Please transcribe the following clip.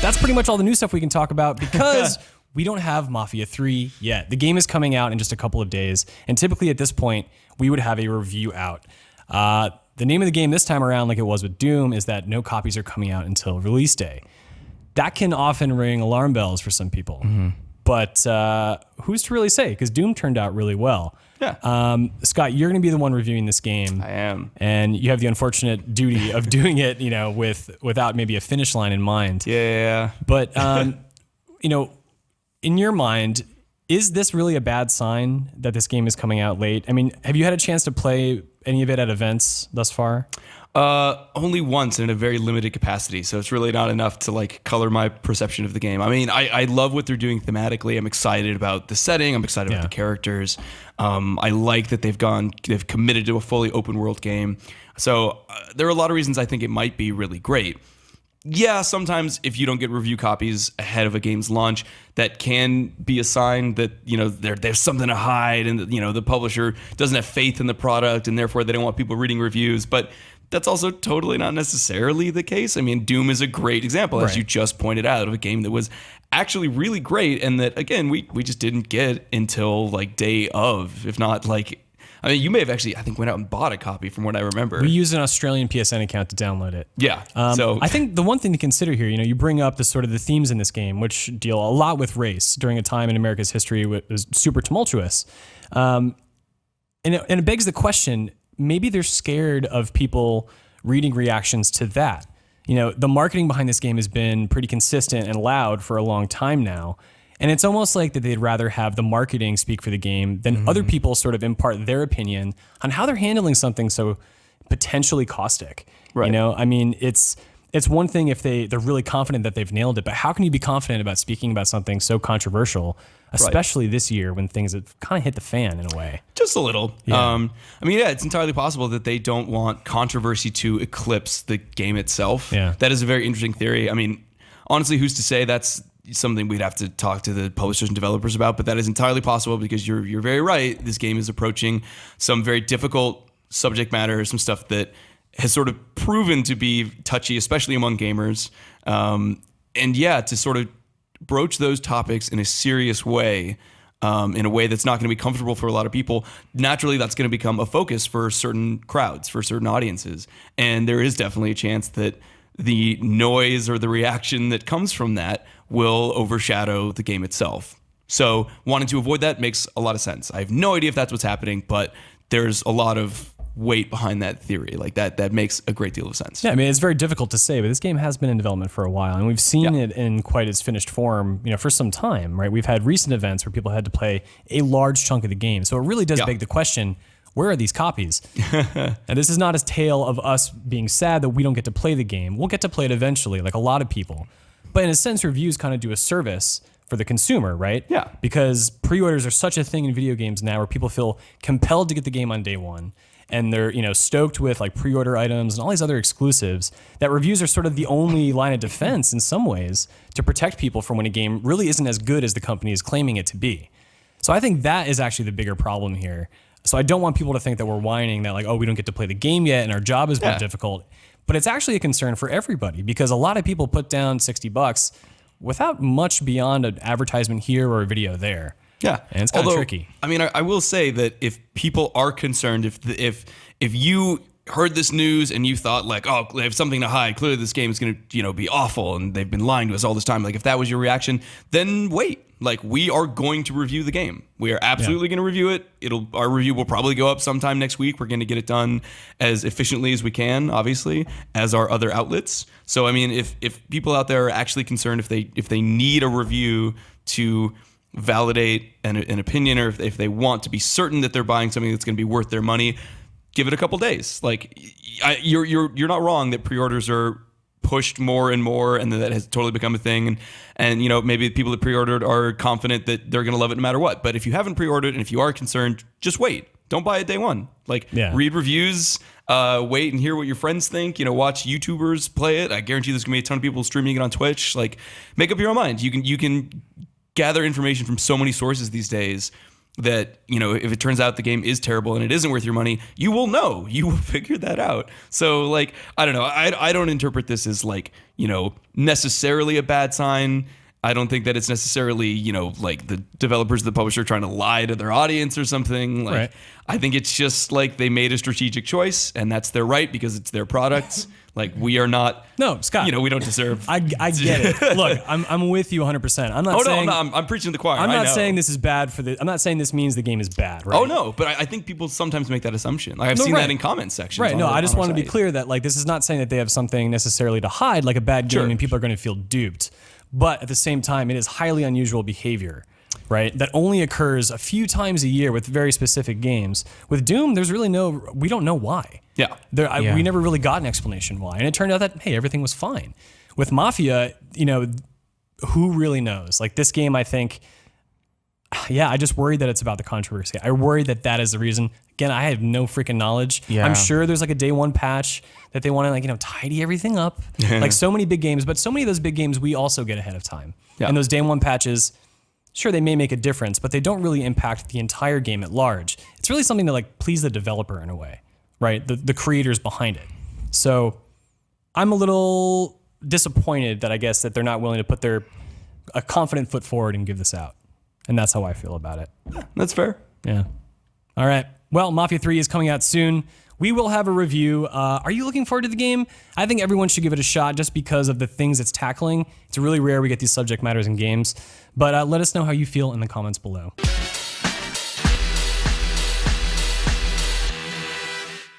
that's pretty much all the new stuff we can talk about because we don't have Mafia 3 yet. The game is coming out in just a couple of days, and typically at this point, we would have a review out. The name of the game this time around, like it was with Doom, is that no copies are coming out until release day. That can often ring alarm bells for some people. But who's to really say? Because Doom turned out really well. Yeah. Scott, you're going to be the one reviewing this game. I am. And you have the unfortunate duty of doing it, without maybe a finish line in mind. Yeah. But, in your mind, is this really a bad sign that this game is coming out late? I mean, have you had a chance to play any of it at events thus far? Only once in a very limited capacity, so it's really not enough to color my perception of the game. I mean, I love what they're doing thematically. I'm excited about the setting. I'm excited about the characters. I like that they've committed to a fully open world game. So there are a lot of reasons I think it might be really great. Yeah, sometimes if you don't get review copies ahead of a game's launch, that can be a sign that, there's something to hide and that, the publisher doesn't have faith in the product and therefore they don't want people reading reviews. But that's also totally not necessarily the case. I mean, Doom is a great example, as you just pointed out, of a game that was actually really great and that, again, we just didn't get until day of, if not you may have actually, I think, went out and bought a copy from what I remember. We used an Australian PSN account to download it. Yeah. So I think the one thing to consider here, you bring up the themes in this game, which deal a lot with race during a time in America's history that was super tumultuous. And it begs the question, maybe they're scared of people reading reactions to that. The marketing behind this game has been pretty consistent and loud for a long time now. And it's almost like that they'd rather have the marketing speak for the game than other people sort of impart their opinion on how they're handling something so potentially caustic. Right. I mean, it's one thing if they're really confident that they've nailed it, but how can you be confident about speaking about something so controversial, especially this year when things have kind of hit the fan in a way? Just a little. Yeah. It's entirely possible that they don't want controversy to eclipse the game itself. Yeah. That is a very interesting theory. I mean, honestly, who's to say? That's something we'd have to talk to the publishers and developers about, but that is entirely possible because you're very right. This game is approaching some very difficult subject matter, some stuff that has sort of proven to be touchy, especially among gamers. To sort of broach those topics in a serious way, in a way that's not going to be comfortable for a lot of people, naturally that's going to become a focus for certain crowds, for certain audiences. And there is definitely a chance that the noise or the reaction that comes from that will overshadow the game itself. So wanting to avoid that makes a lot of sense. I have no idea if that's what's happening, but there's a lot of weight behind that theory. That makes a great deal of sense. Yeah, I mean, it's very difficult to say, but this game has been in development for a while, and we've seen it in quite its finished form, for some time, right? We've had recent events where people had to play a large chunk of the game. So it really does beg the question, where are these copies? And this is not a tale of us being sad that we don't get to play the game. We'll get to play it eventually, like a lot of people. But in a sense, reviews kind of do a service for the consumer, right? Yeah. Because pre-orders are such a thing in video games now where people feel compelled to get the game on day one. And they're, stoked with pre-order items and all these other exclusives, that reviews are sort of the only line of defense in some ways to protect people from when a game really isn't as good as the company is claiming it to be. So I think that is actually the bigger problem here. So I don't want people to think that we're whining that we don't get to play the game yet and our job is more difficult. But it's actually a concern for everybody because a lot of people put down $60 without much beyond an advertisement here or a video there. Yeah. And it's kind of tricky. I mean, I will say that if people are concerned, if you heard this news and you thought they have something to hide, clearly this game is going to, be awful and they've been lying to us all this time. If that was your reaction, then wait. We are going to review the game. We are absolutely going to review it. Our review will probably go up sometime next week. We're going to get it done as efficiently as we can, obviously, as our other outlets. So, I mean, if people out there are actually concerned if they need a review to validate an opinion, or if they want to be certain that they're buying something that's going to be worth their money, give it a couple days. You're not wrong that pre-orders are pushed more and more, and that has totally become a thing. And maybe the people that pre-ordered are confident that they're going to love it no matter what. But if you haven't pre-ordered and if you are concerned, just wait. Don't buy it day one. Read reviews, wait and hear what your friends think. Watch YouTubers play it. I guarantee there's going to be a ton of people streaming it on Twitch. Make up your own mind. You can gather information from so many sources these days. that, you know, if it turns out the game is terrible and it isn't worth your money, you will know. You will figure that out. So, like, I don't know. I don't interpret this as, like, you know, necessarily a bad sign. I don't think that it's necessarily, you know, like the developers, the publisher trying to lie to their audience or something. Like, Right. I think it's just like they made a strategic choice, and that's their right because it's their products. Like, we are not. No, Scott. You know, we don't deserve. I get it. Look, I'm with you 100%. I'm not saying. No, I'm preaching to the choir. I'm I not know. saying this is bad for the. I'm not saying this means the game is bad, right? Oh no, but I think people sometimes make that assumption. Like, I've seen right. that in comment sections. Right. No, I just want to be site. clear that, like, this is not saying that they have something necessarily to hide, like a bad game, Sure. and people are going to feel duped. But at the same time, it is highly unusual behavior, right? That only occurs a few times a year with very specific games. With Doom, there's really we don't know why. Yeah. We never really got an explanation why. And it turned out that, hey, everything was fine. With Mafia, you know, who really knows? Like, this game, I think, yeah, I just worried that it's about the controversy. I worry that that is the reason. Again, I have no freaking knowledge. Yeah. I'm sure there's like a day one patch that they want to, like, you know, tidy everything up. Like so many big games, but so many of those big games we also get ahead of time. Yeah. And those day one patches, sure, they may make a difference, but they don't really impact the entire game at large. It's really something to, like, please the developer in a way, right? The creators behind it. So I'm a little disappointed that I guess that they're not willing to put a confident foot forward and give this out. And that's how I feel about it. That's fair. Yeah. All right. Well, Mafia 3 is coming out soon. We will have a review. Are you looking forward to the game? I think everyone should give it a shot just because of the things it's tackling. It's really rare we get these subject matters in games. But let us know how you feel in the comments below.